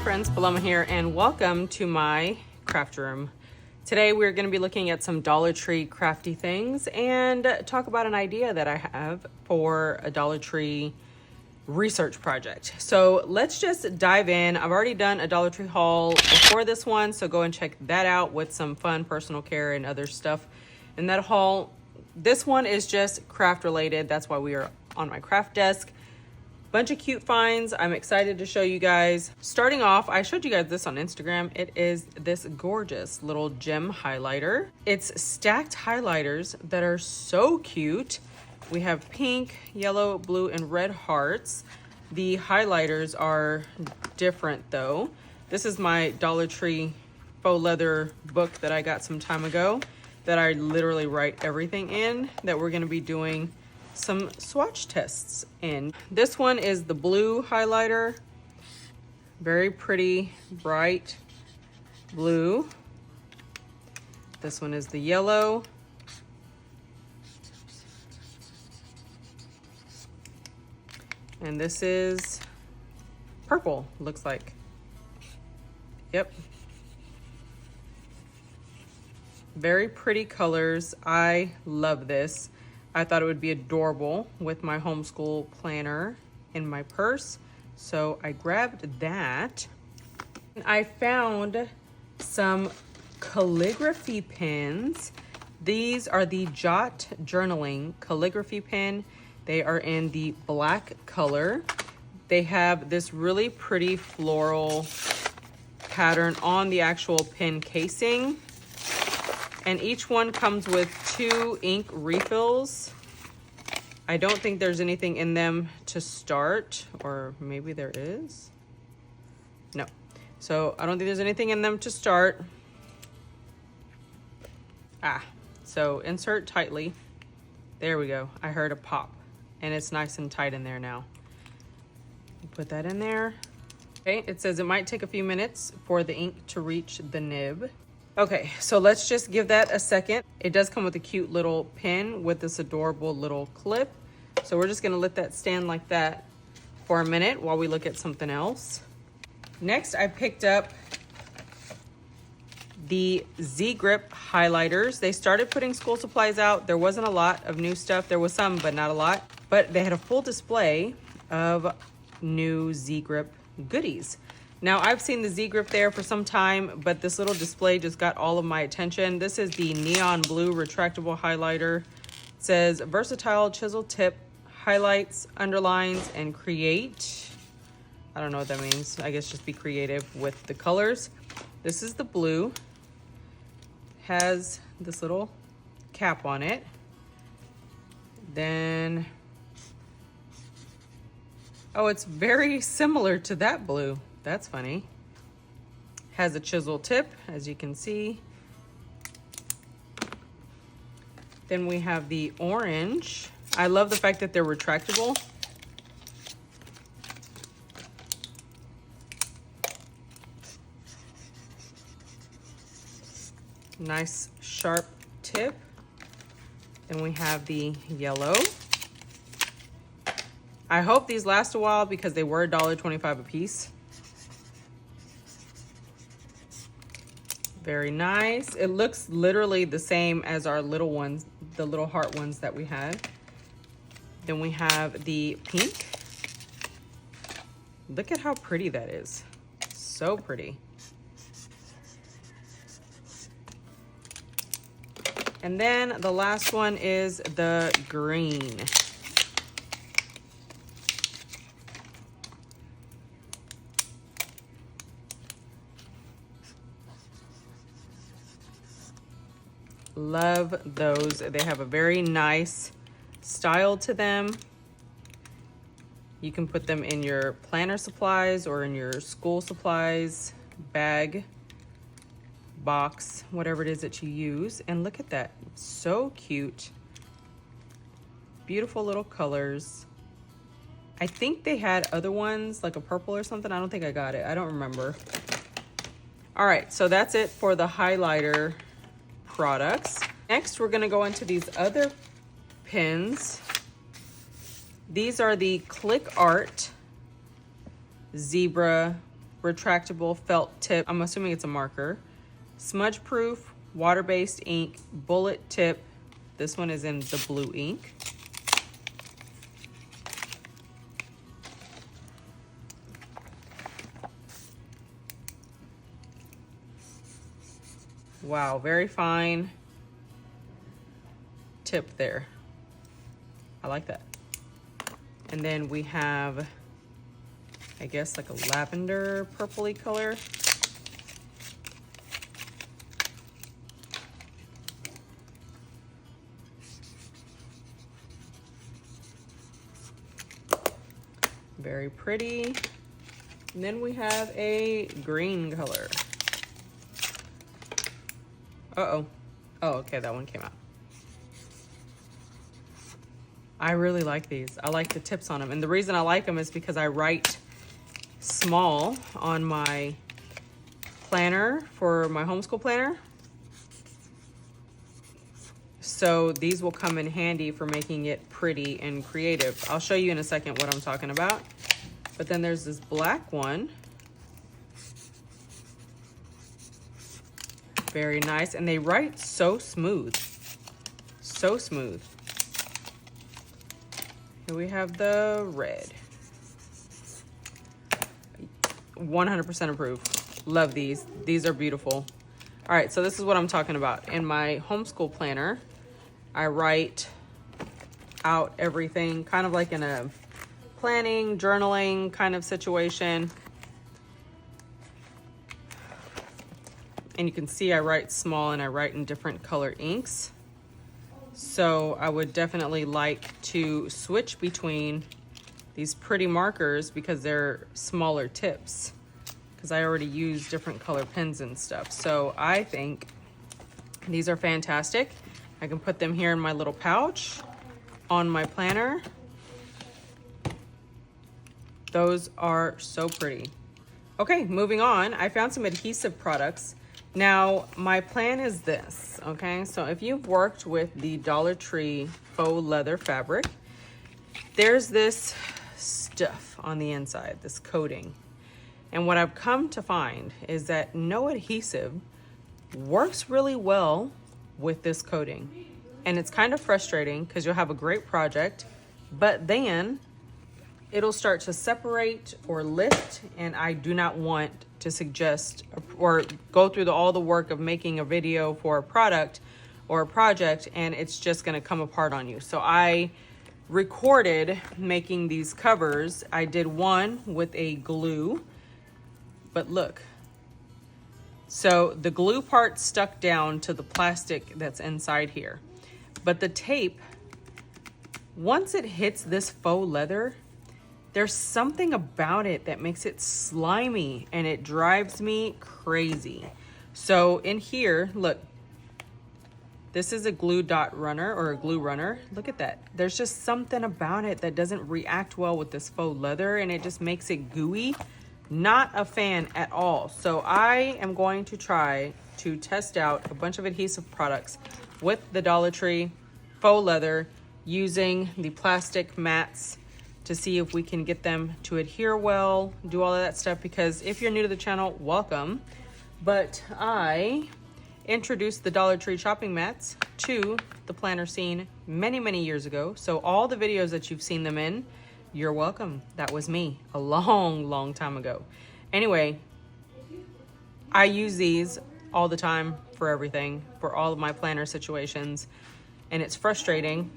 friends, Paloma here, and welcome to my craft room. Today we're going to be looking at some Dollar Tree crafty things and talk about an idea that I have for a Dollar Tree research project. So let's just dive in. I've already done a Dollar Tree haul before this one, so go and check that out with some fun personal care and other stuff in that haul. This one is just craft related. That's why we are on my craft desk. Bunch of cute finds. I'm excited to show you guys. Starting off, I showed you guys this on Instagram. It is this gorgeous little gem highlighter. It's stacked highlighters that are so cute. We have pink, yellow, blue, and red hearts. The highlighters are different though. This is my Dollar Tree faux leather book that I got some time ago that I literally write everything in that we're gonna be doing some swatch tests in. This one is the blue highlighter. Very pretty, bright blue. This one is the yellow. And this is purple, looks like. Yep. Very pretty colors. I love this. I thought it would be adorable with my homeschool planner in my purse, so I grabbed that. I found some calligraphy pens. These are the Jot Journaling calligraphy pen. They are in the black color. They have this really pretty floral pattern on the actual pen casing. And each one comes with 2 ink refills. I don't think there's anything in them to start, or maybe there is. No. So I don't think there's anything in them to start. So insert tightly. There we go. I heard a pop and it's nice and tight in there now. Put that in there. Okay, it says it might take a few minutes for the ink to reach the nib. Okay, so let's just give that a second. It does come with a cute little pin with this adorable little clip. So we're just gonna let that stand like that for a minute while we look at something else. Next, I picked up the Z-Grip highlighters. They started putting school supplies out. There wasn't a lot of new stuff. There was some, but not a lot. But they had a full display of new Z-Grip goodies. Now, I've seen the Z-Grip there for some time, but this little display just got all of my attention. This is the neon blue retractable highlighter. It says versatile chisel tip, highlights, underlines, and create. I don't know what that means. I guess just be creative with the colors. This is the blue. Has this little cap on it. Then, oh, it's very similar to that blue. That's funny. Has a chisel tip, as you can see. Then we have the orange. I love the fact that they're retractable. Nice sharp tip. Then we have the yellow. I hope these last a while because they were $1.25 a piece. Very nice. It looks literally the same as our little ones, the little heart ones that we had. Then we have the pink. Look at how pretty that is. So pretty. And then the last one is the green. Love those. They have a very nice style to them. You can put them in your planner supplies or in your school supplies bag, box, whatever it is that you use. And look at that. So cute. Beautiful little colors. I think they had other ones, like a purple or something. I don't think I got it. I don't remember. All right, so that's it for the highlighter products. Next, we're gonna go into these other pens. These are the Click Art Zebra retractable felt tip. I'm assuming it's a marker. Smudge proof, water-based ink, bullet tip. This one is in the blue ink. Wow, very fine tip there. I like that. And then we have, I guess, like a lavender purpley color. Very pretty. And then we have a green color. Uh-oh. Oh, okay, that one came out. I really like these. I like the tips on them. And the reason I like them is because I write small on my planner for my homeschool planner. So these will come in handy for making it pretty and creative. I'll show you in a second what I'm talking about. But then there's this black one. Very nice. And they write so smooth. So smooth. Here we have the red. 100% approve. Love these. These are beautiful. All right, so this is what I'm talking about. In my homeschool planner, I write out everything kind of like in a planning, journaling kind of situation. And you can see I write small and I write in different color inks. So I would definitely like to switch between these pretty markers because they're smaller tips, because I already use different color pens and stuff. So I think these are fantastic. I can put them here in my little pouch on my planner. Those are so pretty. Okay, moving on. I found some adhesive products. Now, my plan is this, okay? So if you've worked with the Dollar Tree faux leather fabric, there's this stuff on the inside, this coating. And what I've come to find is that no adhesive works really well with this coating. And it's kind of frustrating because you'll have a great project, but then it'll start to separate or lift, and I do not want to suggest or go through all the work of making a video for a product or a project and it's just going to come apart on you. So I recorded making these covers. I did one with a glue, but look. So the glue part stuck down to the plastic that's inside here. But the tape, once it hits this faux leather, there's something about it that makes it slimy and it drives me crazy. So in here, look, this is a glue dot runner or a glue runner. Look at that. There's just something about it that doesn't react well with this faux leather and it just makes it gooey. Not a fan at all. So I am going to try to test out a bunch of adhesive products with the Dollar Tree faux leather using the plastic mats to see if we can get them to adhere well, do all of that stuff, because if you're new to the channel, welcome. But I introduced the Dollar Tree shopping mats to the planner scene many, many years ago. So all the videos that you've seen them in, you're welcome. That was me a long, long time ago. Anyway, I use these all the time for everything, for all of my planner situations. And it's frustrating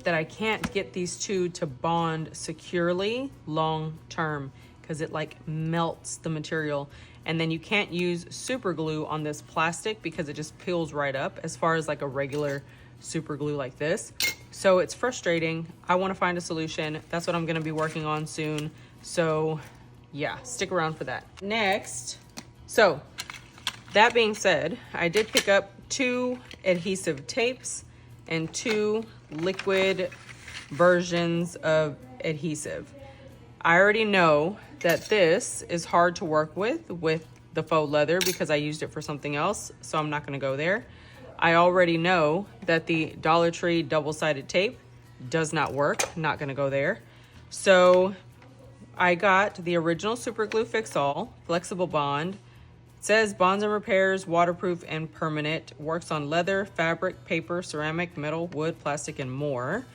that I can't get these two to bond securely long term because it like melts the material. And then you can't use super glue on this plastic because it just peels right up as far as like a regular super glue like this. So it's frustrating. I want to find a solution. That's what I'm going to be working on soon. So yeah, stick around for that. Next, so that being said, I did pick up 2 adhesive tapes and 2 liquid versions of adhesive. I already know that this is hard to work with the faux leather because I used it for something else, so I'm not going to go there. I already know that the Dollar Tree double-sided tape does not work, not going to go there. So I got the original Super Glue Fix All, Flexible Bond. It says bonds and repairs, waterproof and permanent. Works on leather, fabric, paper, ceramic, metal, wood, plastic, and more.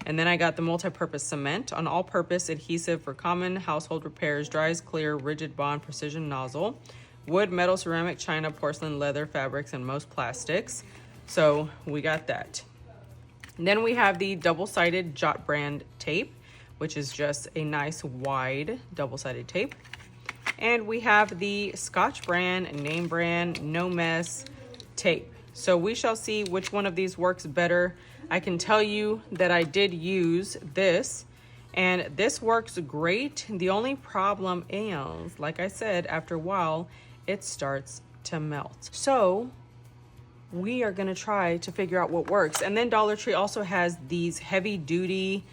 And then I got the multi-purpose cement on all-purpose adhesive for common household repairs, dries clear, rigid bond, precision nozzle. Wood, metal, ceramic, china, porcelain, leather, fabrics, and most plastics. So we got that. And then we have the double-sided Jot brand tape, which is just a nice wide double-sided tape. And we have the Scotch brand, name brand, no mess tape. So we shall see which one of these works better. I can tell you that I did use this, and this works great. The only problem is, like I said, after a while, it starts to melt. So we are gonna try to figure out what works. And then Dollar Tree also has these heavy duty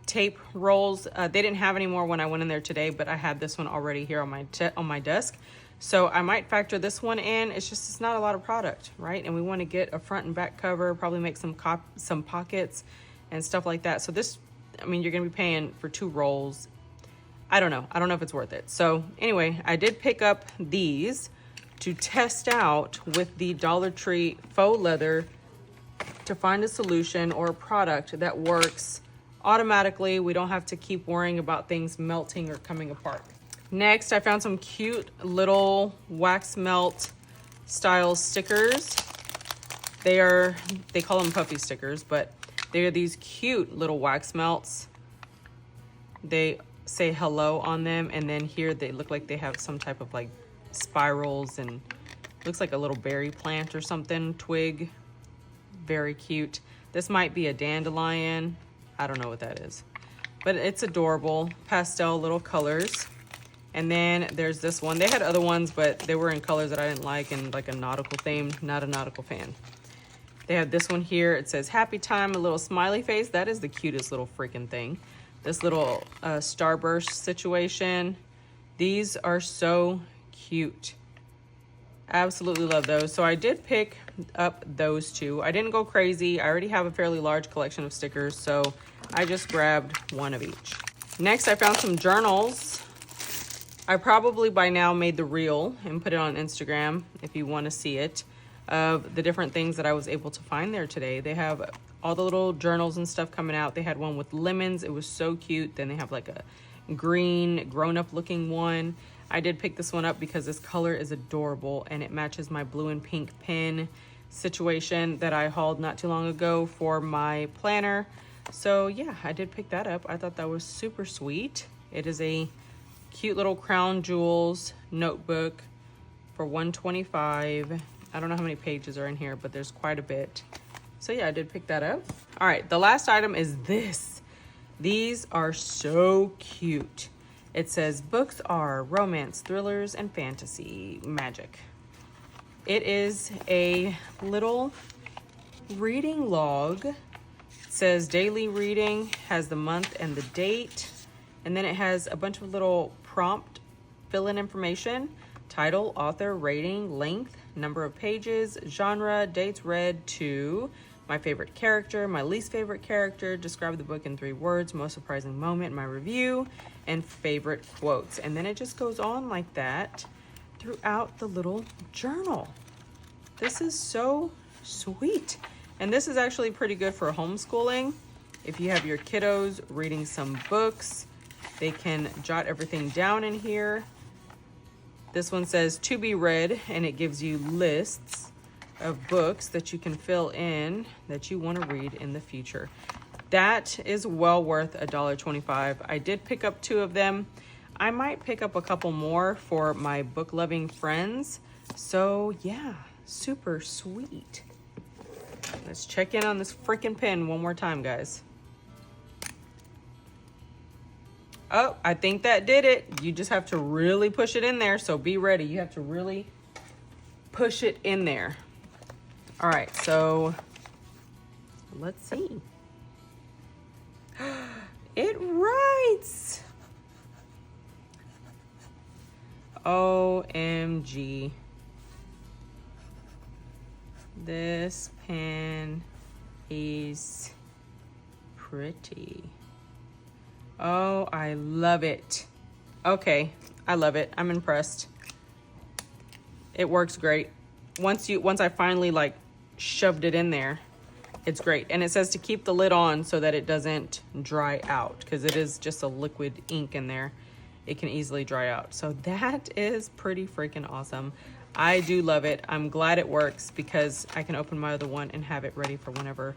tape rolls. They didn't have any more when I went in there today, but I had this one already here on my desk. So I might factor this one in. It's not a lot of product, right? And we want to get a front and back cover, probably make some pockets and stuff like that. So this, I mean, you're going to be paying for 2 rolls. I don't know if it's worth it. So anyway, I did pick up these to test out with the Dollar Tree faux leather to find a solution or a product that works automatically. We don't have to keep worrying about things melting or coming apart. Next, I found some cute little wax melt style stickers. They call them puffy stickers, but they are these cute little wax melts. They say hello on them, and then here they look like they have some type of like spirals, and looks like a little berry plant or something, twig. Very cute. This might be a dandelion. I don't know what that is, but it's adorable. Pastel little colors. And then there's this one. They had other ones, but they were in colors that I didn't like, and like a nautical theme. Not a nautical fan. They have this one here. It says happy time, a little smiley face. That is the cutest little freaking thing. This little starburst situation. These are so cute. Absolutely love those. So I did pick up those 2. I didn't go crazy. I already have a fairly large collection of stickers, so I just grabbed 1 of each. Next, I found some journals. I probably by now made the reel and put it on Instagram if you want to see it, of the different things that I was able to find there today. They have all the little journals and stuff coming out. They had one with lemons. It was so cute. Then they have like a green grown-up looking one. I did pick this one up because this color is adorable and it matches my blue and pink pen situation that I hauled not too long ago for my planner. So yeah, I did pick that up. I thought that was super sweet. It is a cute little crown jewels notebook for $125. I don't know how many pages are in here, but there's quite a bit. So yeah, I did pick that up. All right, the last item is this. These are so cute. It says books are romance, thrillers, and fantasy magic. It is a little reading log. It says daily reading, has the month and the date. And then it has a bunch of little prompt fill-in information, title, author, rating, length, number of pages, genre, dates read to, my favorite character, my least favorite character, describe the book in 3 words, most surprising moment in my review, and favorite quotes. And then it just goes on like that throughout the little journal. This is so sweet. And this is actually pretty good for homeschooling. If you have your kiddos reading some books, they can jot everything down in here. This one says to be read, and it gives you lists of books that you can fill in that you want to read in the future. That is well worth $1.25. I did pick up 2 of them. I might pick up a couple more for my book loving friends. So yeah, super sweet. Let's check in on this freaking pen one more time, guys. Oh, I think that did it. You just have to really push it in there, so be ready. You have to really push it in there. All right, so let's see. It writes. OMG. This pen is pretty. Oh, I love it. Okay, I love it. I'm impressed. It works great. Once I finally like shoved it in there, it's great. And it says to keep the lid on so that it doesn't dry out, because it is just a liquid ink in there. It can easily dry out. So that is pretty freaking awesome. I do love it. I'm glad it works because I can open my other one and have it ready for whenever.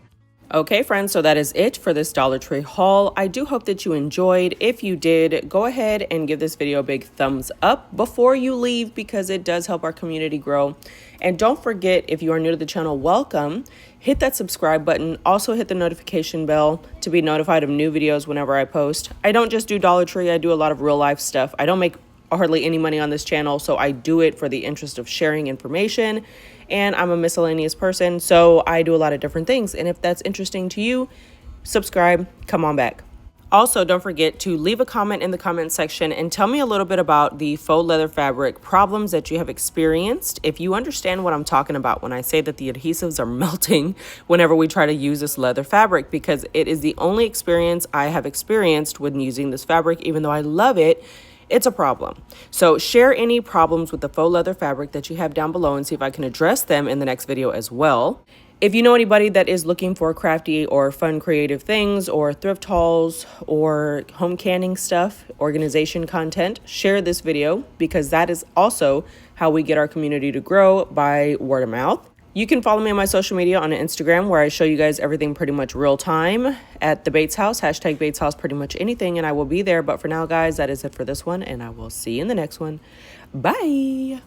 Okay, friends, so that is it for this Dollar Tree haul. I do hope that you enjoyed. If you did, go ahead and give this video a big thumbs up before you leave, because it does help our community grow. And don't forget, if you are new to the channel, welcome. Hit that subscribe button. Also hit the notification bell to be notified of new videos whenever I post. I don't just do Dollar Tree, I do a lot of real life stuff. I don't make hardly any money on this channel, so I do it for the interest of sharing information. And I'm a miscellaneous person, so I do a lot of different things. And if that's interesting to you, subscribe, come on back. Also, don't forget to leave a comment in the comment section and tell me a little bit about the faux leather fabric problems that you have experienced. If you understand what I'm talking about when I say that the adhesives are melting whenever we try to use this leather fabric, because it is the only experience I have experienced when using this fabric. Even though I love it, it's a problem. So share any problems with the faux leather fabric that you have down below and see if I can address them in the next video as well. If you know anybody that is looking for crafty or fun creative things, or thrift hauls, or home canning stuff, organization content, share this video, because that is also how we get our community to grow, by word of mouth. You can follow me on my social media on Instagram, where I show you guys everything pretty much real time, at the Bates House, hashtag Bates House, pretty much anything, and I will be there. But for now, guys, that is it for this one, and I will see you in the next one. Bye.